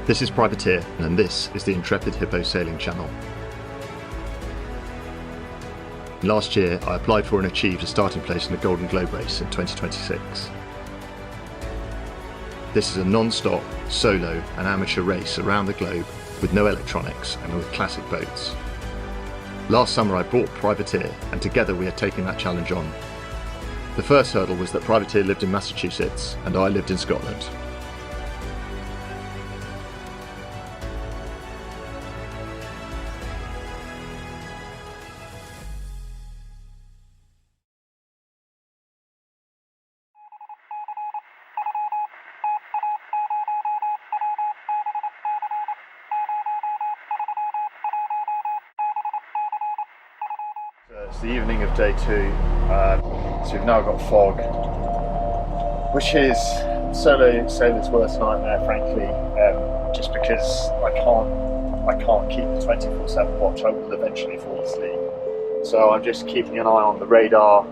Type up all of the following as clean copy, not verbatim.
This is Privateer, and this is the Intrepid Hippo Sailing Channel. Last year, I applied for and achieved a starting place in the Golden Globe race in 2026. This is a non-stop, solo and amateur race around the globe with no electronics and with classic boats. Last summer I bought Privateer, and together we are taking that challenge on. The first hurdle was that Privateer lived in Massachusetts and I lived in Scotland. It's the evening of day 2, so we've now got fog, which is solo sailor's worst nightmare, frankly, just because I can't keep the 24/7 watch. I will eventually fall asleep. So I'm just keeping an eye on the radar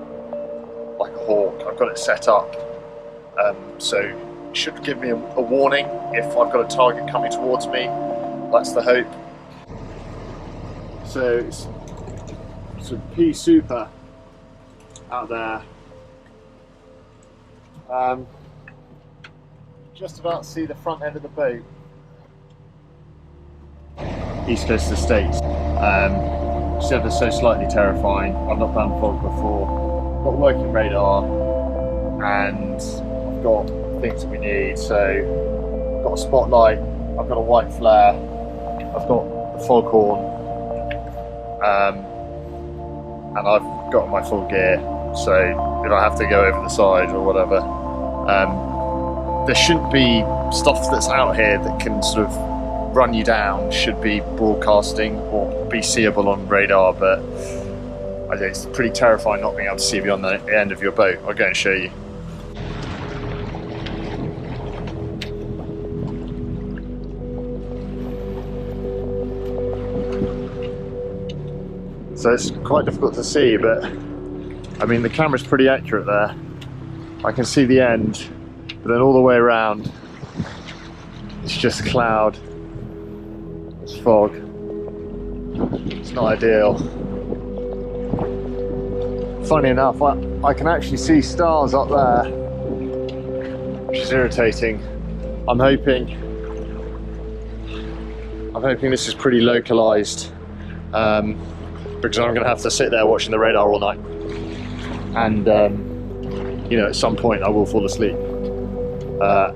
like a hawk. I've got it set up, so it should give me a warning if I've got a target coming towards me. That's the hope. So it's some Pea-souper out there. Just about to see the front end of the boat. East coast of the States. Just ever so slightly terrifying. I've not done fog before. Got working radar, and I've got things that we need. So I've got a spotlight, I've got a white flare, I've got the foghorn, and I've got my full gear, so if I have to go over the side or whatever, there shouldn't be stuff that's out here that can sort of run you down, should be broadcasting or be seeable on radar, but I think it's pretty terrifying not being able to see beyond the end of your boat. I'll go and show you. So it's quite difficult to see, but I mean the camera's pretty accurate there. I can see the end, but then all the way around it's just cloud, it's fog. It's not ideal. Funny enough, I can actually see stars up there, which is irritating. I'm hoping this is pretty localized. Because I'm going to have to sit there watching the radar all night, and you know, at some point I will fall asleep. I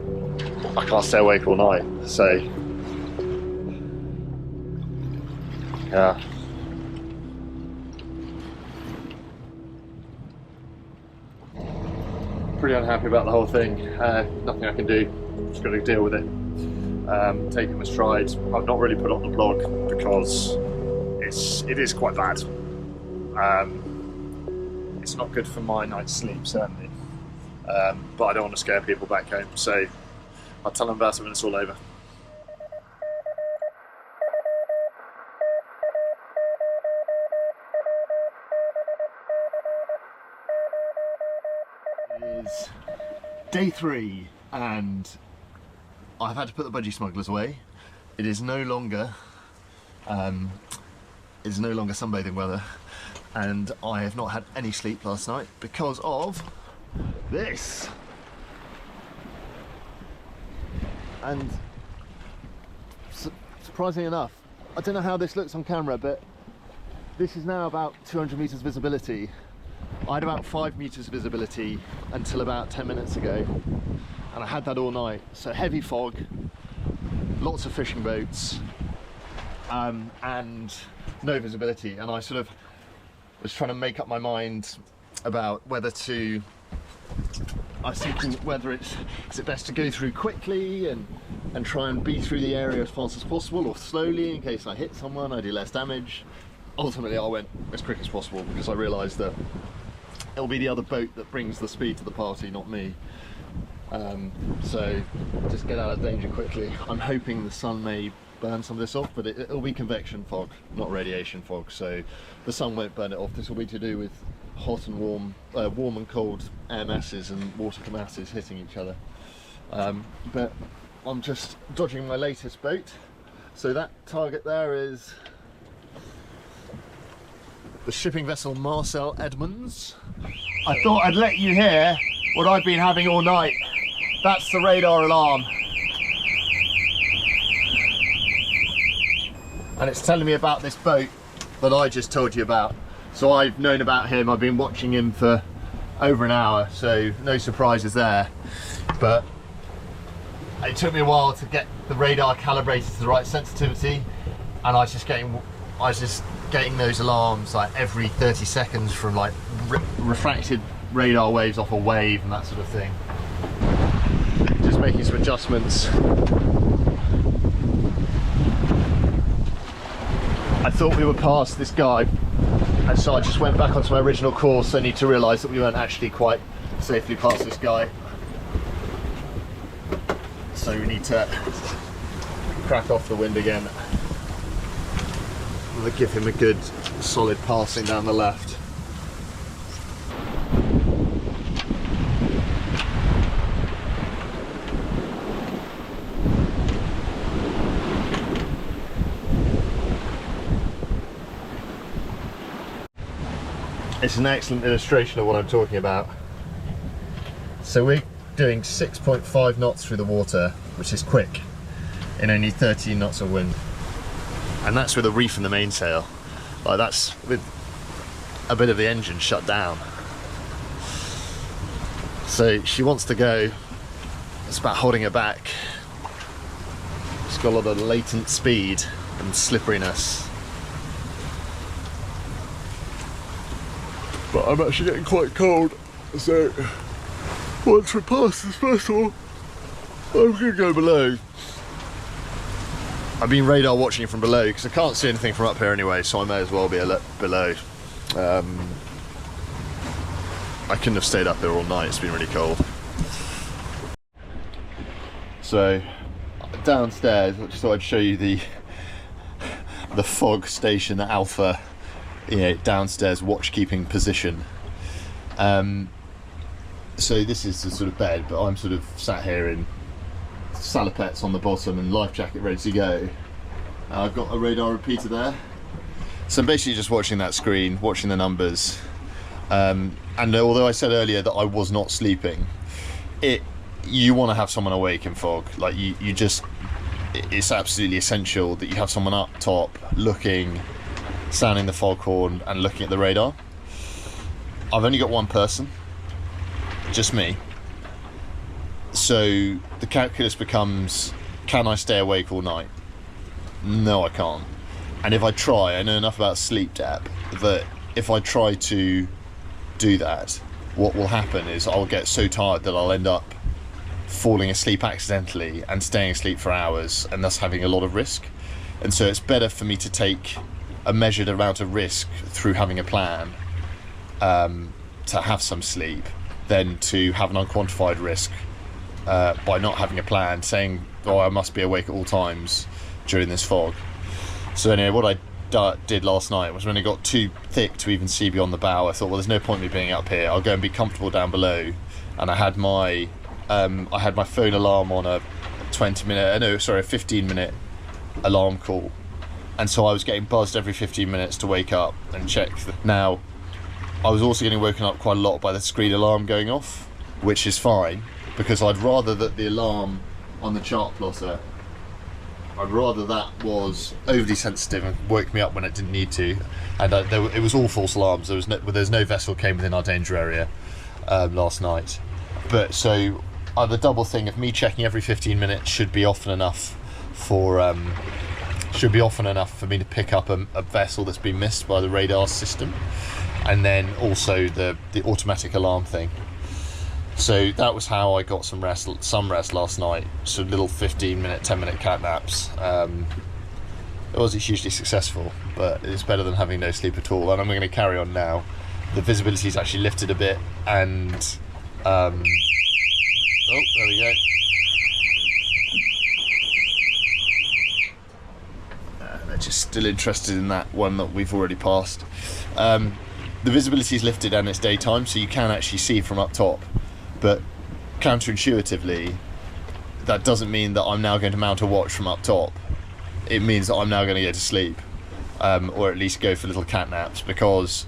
can't stay awake all night, so yeah. Pretty unhappy about the whole thing. Nothing I can do, just got to deal with it. Take it with strides. I've not really put it on the blog because it is quite bad. It's not good for my night's sleep, certainly, but I don't want to scare people back home, so I'll tell them about it when it's all over. It is day 3 and I've had to put the budgie smugglers away. It is no longer sunbathing weather, and I have not had any sleep last night because of this. And surprisingly enough, I don't know how this looks on camera, but this is now about 200 meters visibility. I had about 5 meters visibility until about 10 minutes ago, and I had that all night. So heavy fog, lots of fishing boats, and no visibility, and I sort of was trying to make up my mind about whether to, I was thinking whether is it best to go through quickly and try and beat through the area as fast as possible, or slowly in case I hit someone, I do less damage. Ultimately I went as quick as possible because I realised that it'll be the other boat that brings the speed to the party, not me. So just get out of danger quickly. I'm hoping the sun may burn some of this off, but it'll be convection fog, not radiation fog, so the sun won't burn it off. This will be to do with hot and warm, warm and cold air masses and water masses hitting each other. But I'm just dodging my latest boat. So that target there is the shipping vessel Marcel Edmonds. I thought I'd let you hear what I've been having all night. That's the radar alarm. And it's telling me about this boat that I just told you about. So I've known about him, I've been watching him for over an hour, so no surprises there. But it took me a while to get the radar calibrated to the right sensitivity, and I was just getting those alarms like every 30 seconds from like refracted radar waves off a wave and that sort of thing. Just making some adjustments. I thought we were past this guy, and so I just went back onto my original course, only to realise that we weren't actually quite safely past this guy. So we need to crack off the wind again. I'm going to give him a good solid passing down the left. It's an excellent illustration of what I'm talking about. So we're doing 6.5 knots through the water, which is quick, in only 13 knots of wind. And that's with a reef in the mainsail. Like, that's with a bit of the engine shut down. So she wants to go. It's about holding her back. She's got a lot of latent speed and slipperiness. But I'm actually getting quite cold, so once we pass this vessel, I'm going to go below. I've been radar watching it from below because I can't see anything from up here anyway, so I may as well be below. I couldn't have stayed up there all night, it's been really cold. So downstairs, I just thought I'd show you the fog station Alpha, downstairs watchkeeping position. So this is the sort of bed, but I'm sort of sat here in salopettes on the bottom and life jacket ready to go. I've got a radar repeater there. So I'm basically just watching that screen, watching the numbers. And although I said earlier that I was not sleeping, you want to have someone awake in fog. Like it's absolutely essential that you have someone up top looking, sounding the foghorn and looking at the radar. I've only got one person, just me. So the calculus becomes, can I stay awake all night? No, I can't. And if I try, I know enough about sleep depth that if I try to do that, what will happen is I'll get so tired that I'll end up falling asleep accidentally and staying asleep for hours, and thus having a lot of risk. And so it's better for me to take a measured amount of risk through having a plan, to have some sleep, than to have an unquantified risk by not having a plan, saying, oh, I must be awake at all times during this fog. So anyway, what I did last night was, when it got too thick to even see beyond the bow, I thought, well, there's no point in me being up here, I'll go and be comfortable down below. And I had my phone alarm on a 15-minute alarm call, and so I was getting buzzed every 15 minutes to wake up and check. Now, I was also getting woken up quite a lot by the screen alarm going off, which is fine, because I'd rather that the alarm on the chart plotter, I'd rather that was overly sensitive and woke me up when it didn't need to. And it was all false alarms. There's no vessel came within our danger area last night. But so the double thing of me checking every 15 minutes should be often enough for me to pick up a vessel that's been missed by the radar system, and then also the automatic alarm thing. So that was how I got some rest last night. So little 15-minute, 10-minute cat naps. It wasn't hugely successful, but it's better than having no sleep at all. And I'm going to carry on now. The visibility's actually lifted a bit, and oh, there we go. They're just still interested in that one that we've already passed. The visibility's lifted and it's daytime, so you can actually see from up top. But counterintuitively, that doesn't mean that I'm now going to mount a watch from up top. It means that I'm now going to go to sleep, or at least go for little cat naps, because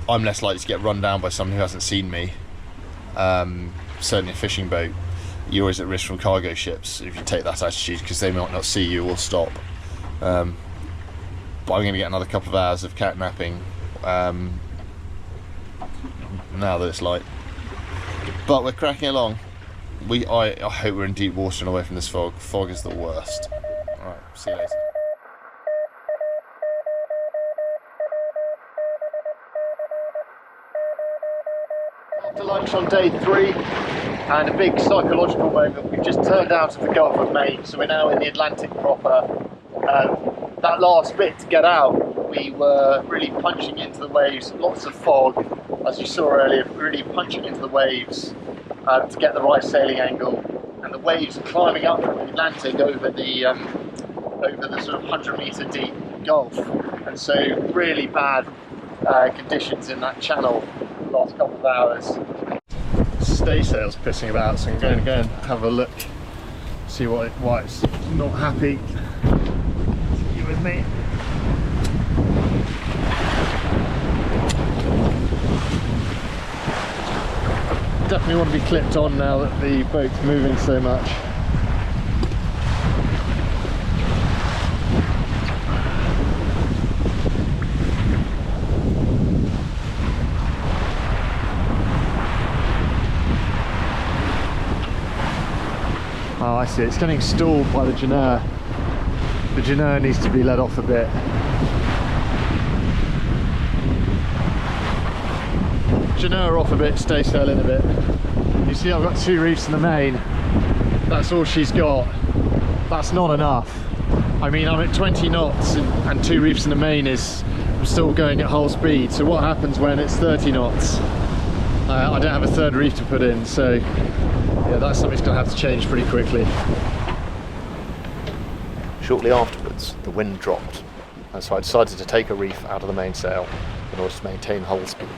I'm less likely to get run down by someone who hasn't seen me. Certainly a fishing boat, you're always at risk from cargo ships if you take that attitude, because they might not see you or stop. But I'm going to get another couple of hours of cat napping now that it's light. But we're cracking along. I hope we're in deep water and away from this fog. Fog is the worst. Alright, see you later. After lunch on day 3, and a big psychological moment, we've just turned out of the Gulf of Maine, so we're now in the Atlantic proper. That last bit to get out, we were really punching into the waves, lots of fog, as you saw earlier, really punching into the waves to get the right sailing angle, and the waves are climbing up from the Atlantic over the sort of 100-metre deep Gulf, and so really bad conditions in that channel the last couple of hours. Staysail's pissing about, so I'm going to go and have a look, see why it's not happy. You with me? Definitely want to be clipped on now that the boat's moving so much. Oh, I see, it's getting stalled by the Genoa. The Genoa needs to be let off a bit. Genoa off a bit, staysail in a bit. You see I've got 2 reefs in the main. That's all she's got. That's not enough. I mean, I'm at 20 knots and 2 reefs in the main is, I'm still going at hull speed. So what happens when it's 30 knots? I don't have a 3rd reef to put in, so yeah, that's something that's going to have to change pretty quickly. Shortly afterwards, the wind dropped, and so I decided to take a reef out of the mainsail in order to maintain hull speed.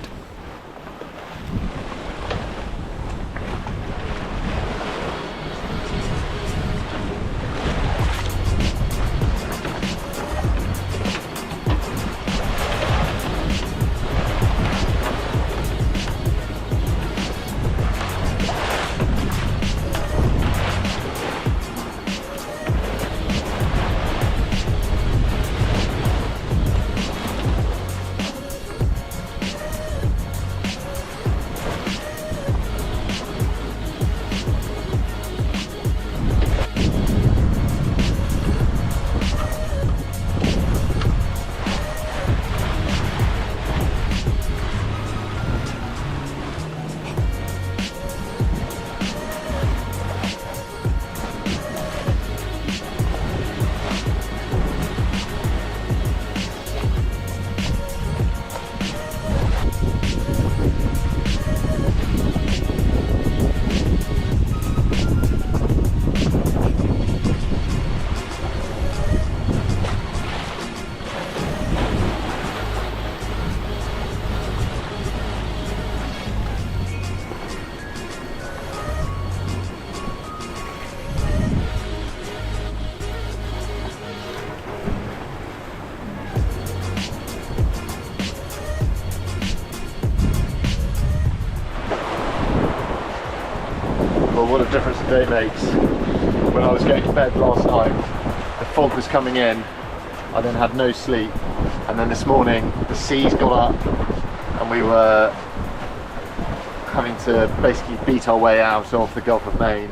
Well, what a difference a day makes. When I was going to bed last night, the fog was coming in, I then had no sleep, and then this morning the seas got up and we were having to basically beat our way out of the Gulf of Maine,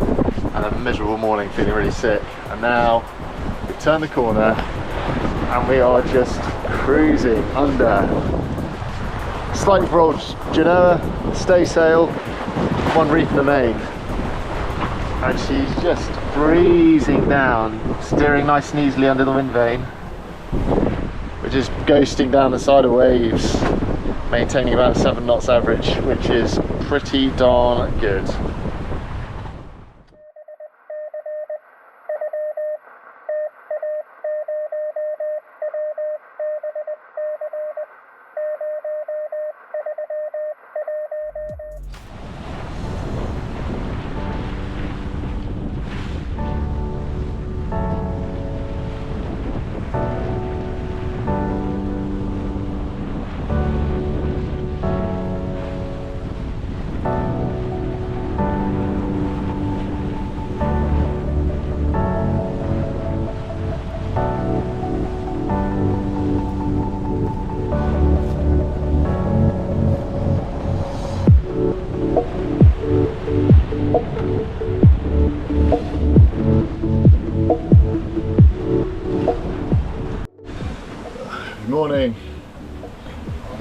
and a miserable morning, feeling really sick. And now we've turned the corner and we are just cruising under. Slightly broad Genoa, staysail, 1 reef in the main. And she's just breezing down, steering nice and easily under the wind vane. We're just ghosting down the side of waves, maintaining about 7 knots average, which is pretty darn good.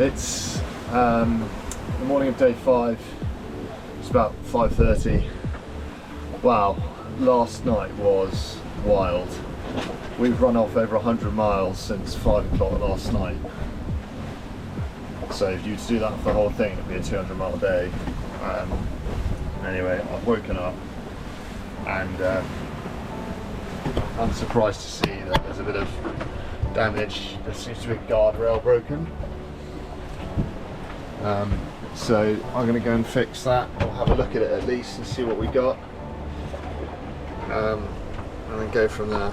It's the morning of day 5. It's about 5:30. Wow, last night was wild. We've run off over 100 miles since 5 o'clock last night. So if you were to do that for the whole thing, it'd be a 200-mile day. Anyway, I've woken up and I'm surprised to see that there's a bit of damage. There seems to be a guardrail broken. So I'm going to go and fix that, or have a look at it at least and see what we got, and then go from there.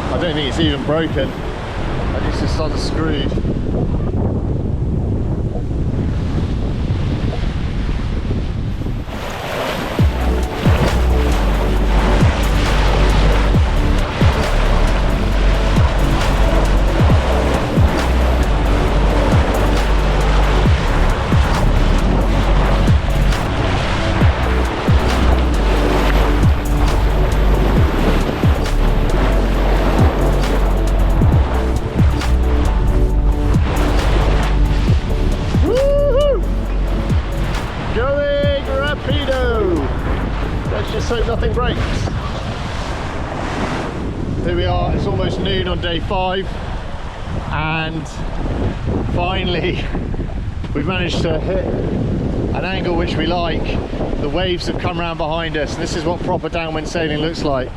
I don't think it's even broken. I think it's just unscrewed. Just hope nothing breaks. Here we are, it's almost noon on day 5, and finally we've managed to hit an angle which we like. The waves have come around behind us, and this is what proper downwind sailing looks like.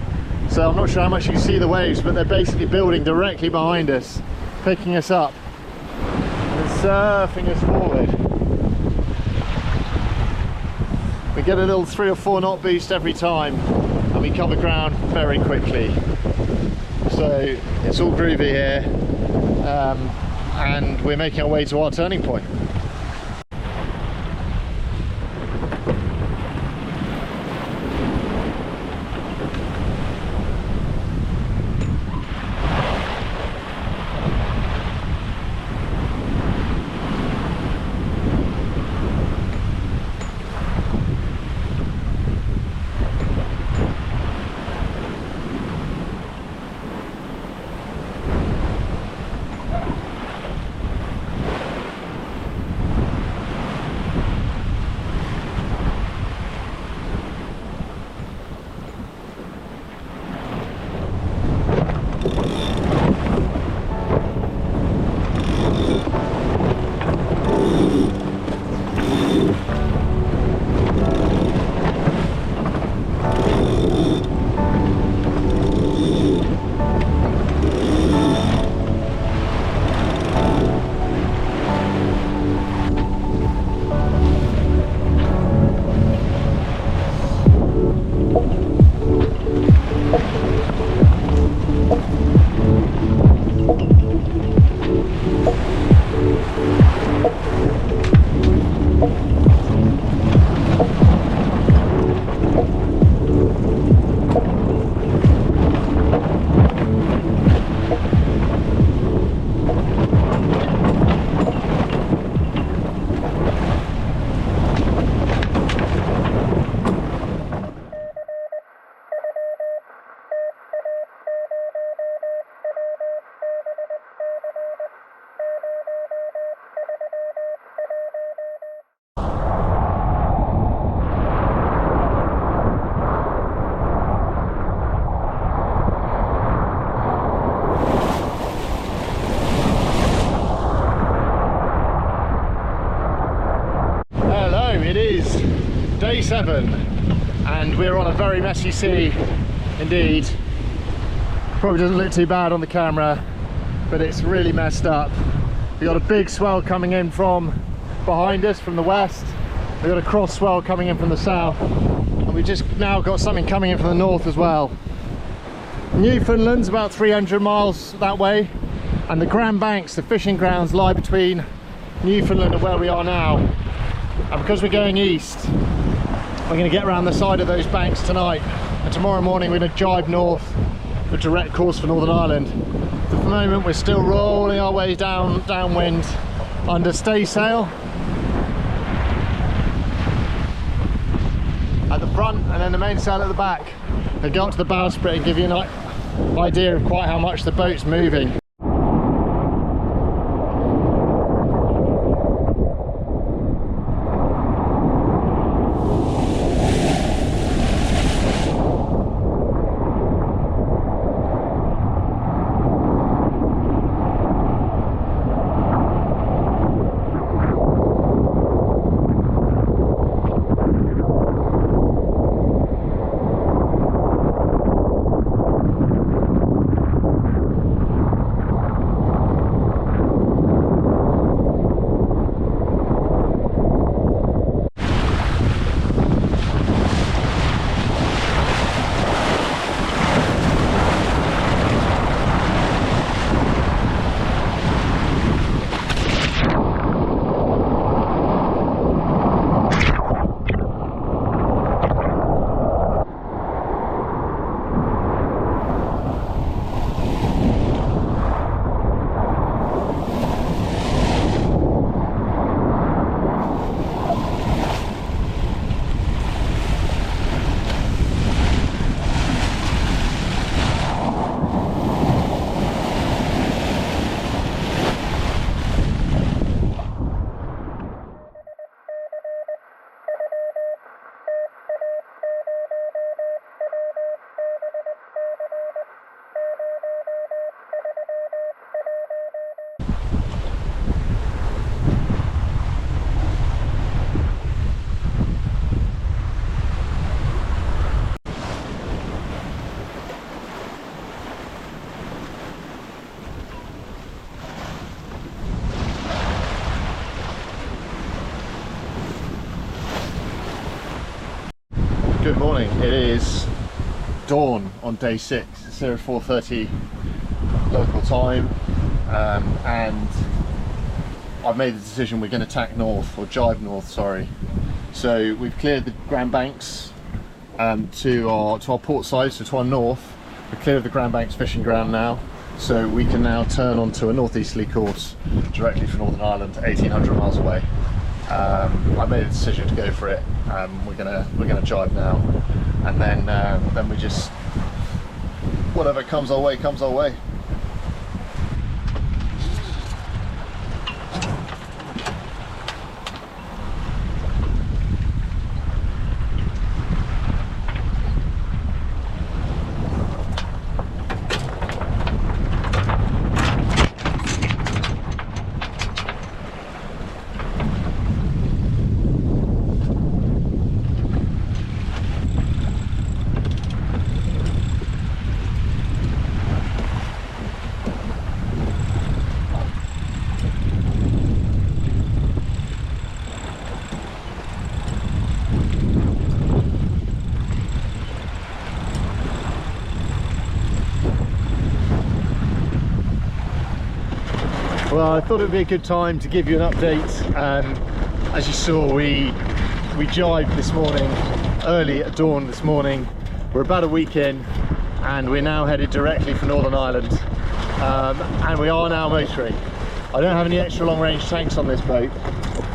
So I'm not sure how much you can see the waves, but they're basically building directly behind us, picking us up and surfing us forward. We get a little 3 or 4 knot boost every time, and we cover ground very quickly. So it's all groovy here, and we're making our way to our turning point. Day 7, and we're on a very messy sea indeed. Probably doesn't look too bad on the camera, but it's really messed up. We've got a big swell coming in from behind us from the west. We've got a cross swell coming in from the south, and we've just now got something coming in from the north as well. Newfoundland's about 300 miles that way, And the Grand Banks, the fishing grounds, lie between Newfoundland and where we are now. And because we're going east, we're going to get around the side of those banks tonight. And tomorrow morning we're going to jibe north, a direct course for Northern Ireland. At the moment we're still rolling our way downwind under staysail at the front, and then the mainsail at the back. We'll go up to the bowsprit and give you an idea of quite how much the boat's moving. Good morning. It is dawn on day 6. It's here at 4:30 local time, and I've made the decision we're going to tack north, or jibe north, sorry. So we've cleared the Grand Banks to our port side, so to our north. We're clear of the Grand Banks fishing ground now, so we can now turn onto a northeasterly course directly for Northern Ireland, 1,800 miles away. I made a decision to go for it. We're gonna jibe now, and then we just, whatever comes our way comes our way. Well, I thought it would be a good time to give you an update. As you saw, we jibed this morning, early at dawn this morning. We're about a week in, and we're now headed directly for Northern Ireland, and we are now motoring. I don't have any extra long range tanks on this boat,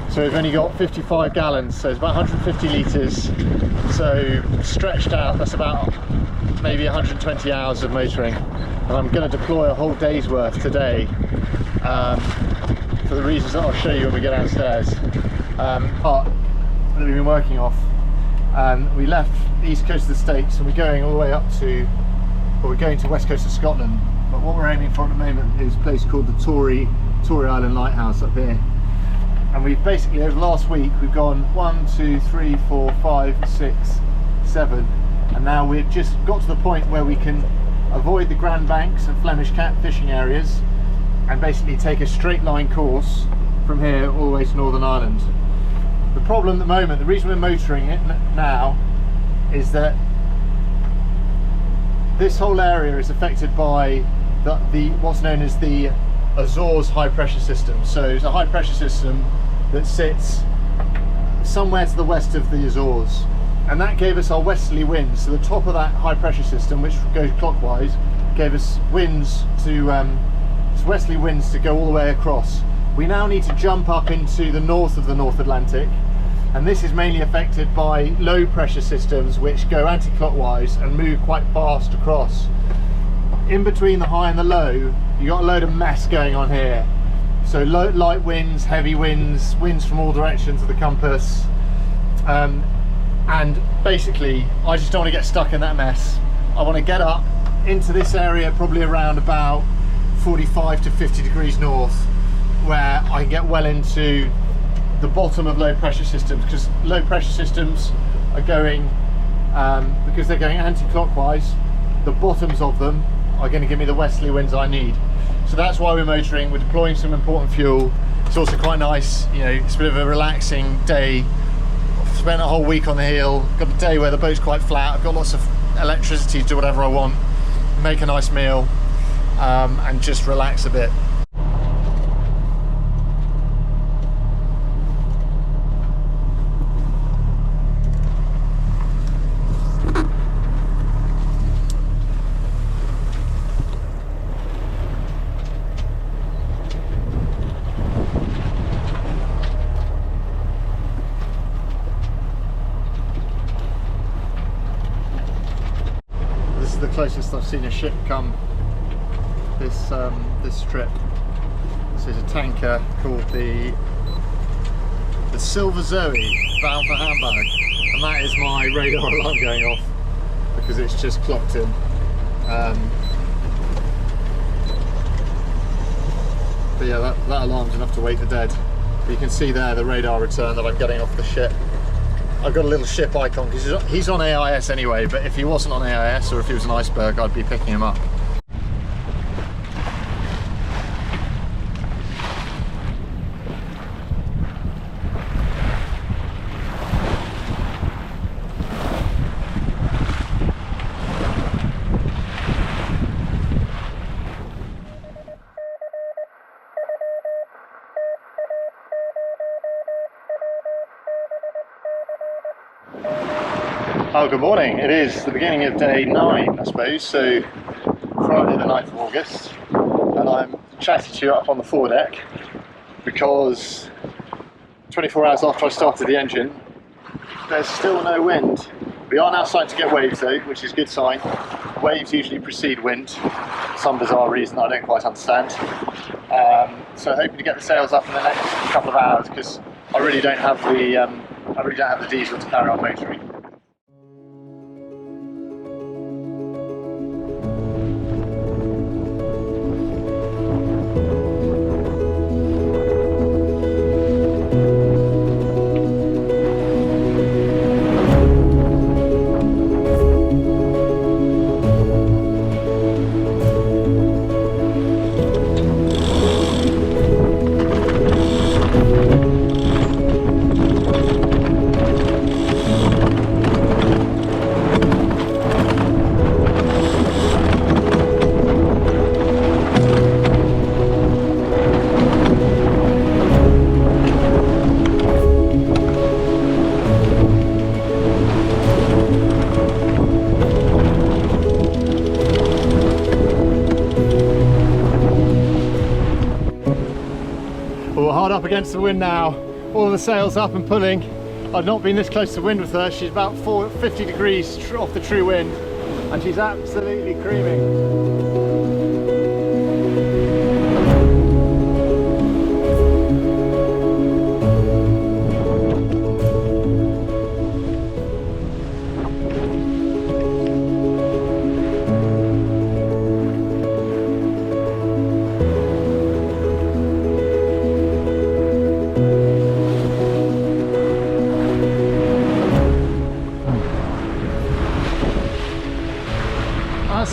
so we've only got 55 gallons, so it's about 150 litres, so stretched out, that's about maybe 120 hours of motoring, and I'm going to deploy a whole day's worth today, for the reasons that I'll show you when we get downstairs. But that we've been working off, we left the east coast of the States and we're going all the way up to, well, we're going to west coast of Scotland, but what we're aiming for at the moment is a place called the Tory Island Lighthouse up here. And we've basically, over the last week, we've gone 1, 2, 3, 4, 5, 6, 7, and now we've just got to the point where we can avoid the Grand Banks and Flemish Cat fishing areas and basically take a straight line course from here all the way to Northern Ireland. The problem at the moment, the reason we're motoring it now, is that this whole area is affected by the what's known as the Azores high pressure system. So it's a high pressure system that sits somewhere to the west of the Azores, and that gave us our westerly winds. So the top of that high pressure system, which goes clockwise, gave us winds to westerly winds to go all the way across. We now need to jump up into the north of the North Atlantic, and this is mainly affected by low pressure systems which go anti-clockwise and move quite fast across. In between the high and the low, you got a load of mess going on here. So light winds, heavy winds, winds from all directions of the compass, and basically I just don't want to get stuck in that mess. I want to get up into this area probably around about 45 to 50 degrees north, where I can get well into the bottom of low pressure systems, because low pressure systems are going, because they're going anti-clockwise, the bottoms of them are going to give me the westerly winds I need. So that's why we're motoring. We're deploying some important fuel. It's also quite nice, you know, it's a bit of a relaxing day. I've spent a whole week on the hill, got a day where the boat's quite flat, I've got lots of electricity to do whatever I want, make a nice meal, and just relax a bit. The closest I've seen a ship come this trip. This is a tanker called the Silver Zoe, bound for Hamburg, and that is my radar alarm going off because it's just clocked in. But yeah, that alarm's enough to wake the dead. But you can see there the radar return that I'm getting off the ship. I've got a little ship icon because he's on AIS anyway, but if he wasn't on AIS or if he was an iceberg, I'd be picking him up. Oh, good morning. It is the beginning of day 9, I suppose, so Friday the 9th of August, and I'm chatting to you up on the foredeck because 24 hours after I started the engine, there's still no wind. We are now starting to get waves though, which is a good sign. Waves usually precede wind, for some bizarre reason I don't quite understand. So hoping to get the sails up in the next couple of hours because I really don't have the diesel to carry on motoring. Well, we're hard up against the wind now. All of the sails up and pulling. I've not been this close to wind with her. She's about 50 degrees off the true wind, and she's absolutely creaming.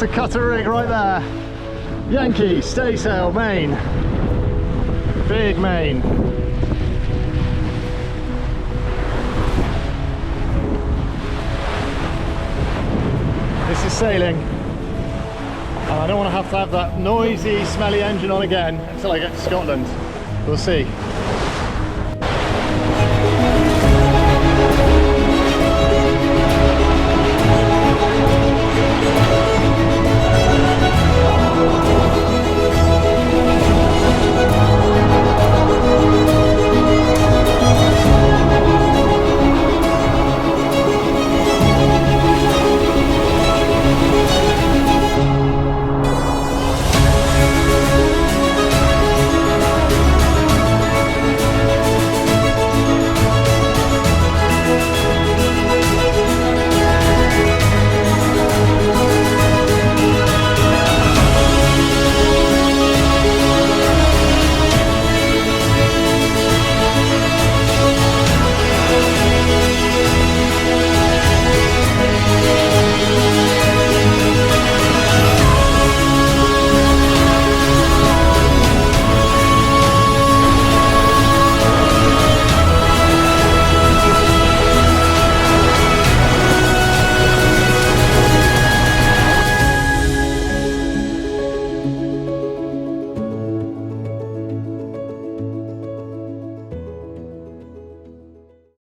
That's a cutter rig right there. Yankee, staysail, main. Big main. This is sailing. And I don't want to have that noisy, smelly engine on again until I get to Scotland. We'll see.